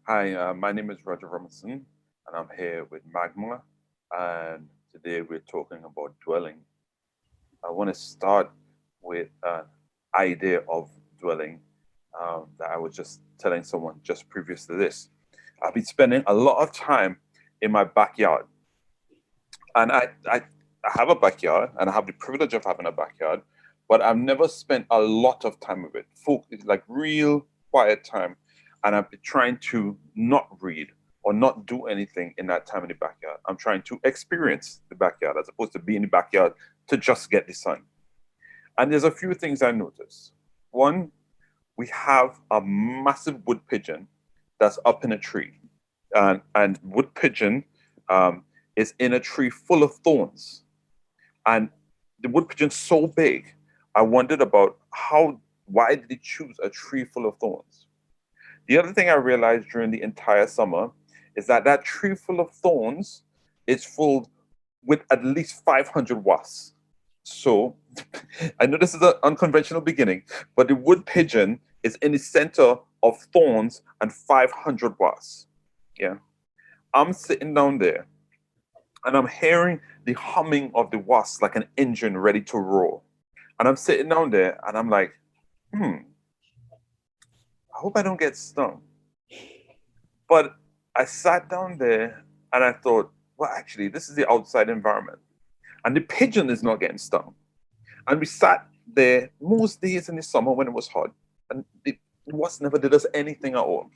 Hi, my name is Roger Robinson, and I'm here with Magma. And today we're talking about dwelling. I want to start with an idea of dwelling that I was just telling someone just previous to this. I've been spending a lot of time in my backyard, and I have a backyard, and I have the privilege of having a backyard, but I've never spent a lot of time with it, like real quiet time. And I've been trying to not read or not do anything in that time in the backyard. I'm trying to experience the backyard as opposed to be in the backyard to just get the sun. And there's a few things I noticed. One, we have a massive wood pigeon that's up in a tree, and wood pigeon um, is in a tree full of thorns, and the wood pigeon's so big. I wondered about why did it choose a tree full of thorns? The other thing I realized during the entire summer is that that tree full of thorns is full with at least 500 wasps. So I know this is an unconventional beginning, but the wood pigeon is in the center of thorns and 500 wasps. Yeah. I'm sitting down there and I'm hearing the humming of the wasps like an engine ready to roar. And I'm sitting down there and I'm like, I hope I don't get stung. But I sat down there and I thought, well, actually, this is the outside environment. And the pigeon is not getting stung. And we sat there most days in the summer when it was hot. And the wasp never did us anything at all.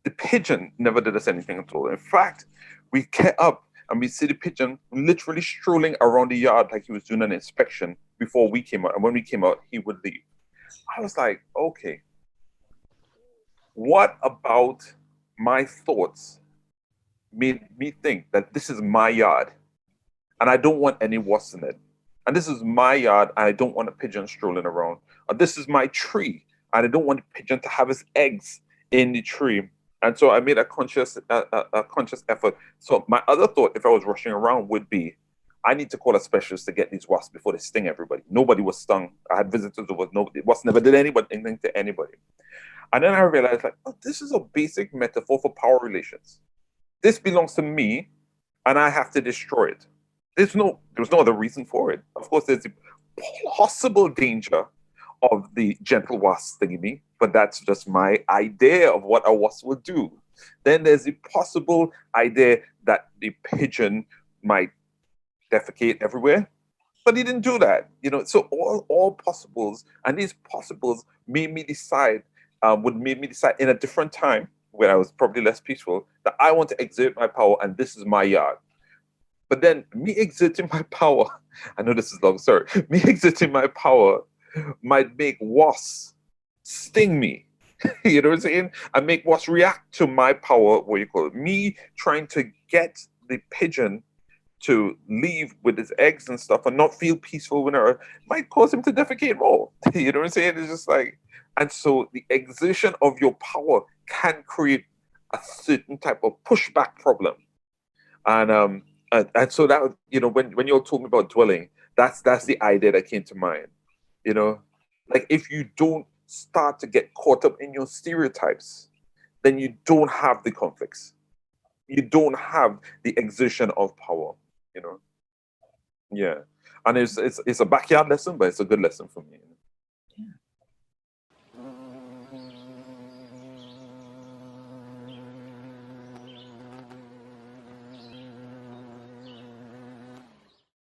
The pigeon never did us anything at all. In fact, we get up and we see the pigeon literally strolling around the yard like he was doing an inspection before we came out. And when we came out, he would leave. I was like, okay, what about my thoughts made me think that this is my yard and I don't want any wasps in it? And this is my yard and I don't want a pigeon strolling around. Or this is my tree and I don't want the pigeon to have his eggs in the tree. And so I made a conscious effort. So my other thought, if I was rushing around, would be, I need to call a specialist to get these wasps before they sting everybody. Nobody was stung. I had visitors. There was nobody. Wasps never did anything to anybody. And then I realized, like, oh, this is a basic metaphor for power relations. This belongs to me, and I have to destroy it. There's no other reason for it. Of course, there's the possible danger of the gentle wasp stinging me, but that's just my idea of what a wasp would do. Then there's the possible idea that the pigeon might defecate everywhere, but he didn't do that. So all possibles, and these possibles made me decide, would make me decide in a different time when I was probably less peaceful that I want to exert my power, and this is my yard. But then me exerting my power, I know this is long, sorry. Me exerting my power might make wasps sting me. You know what I'm saying? And make wasps react to my power, what you call it. Me trying to get the pigeon to leave with his eggs and stuff and not feel peaceful when it might cause him to defecate more. You know what I'm saying? It's just like, and so the exertion of your power can create a certain type of pushback problem. And so that, when you told me about dwelling, that's the idea that came to mind. You know, like if you don't start to get caught up in your stereotypes, then you don't have the conflicts. You don't have the exertion of power. You know, yeah. And it's a backyard lesson, but it's a good lesson for me.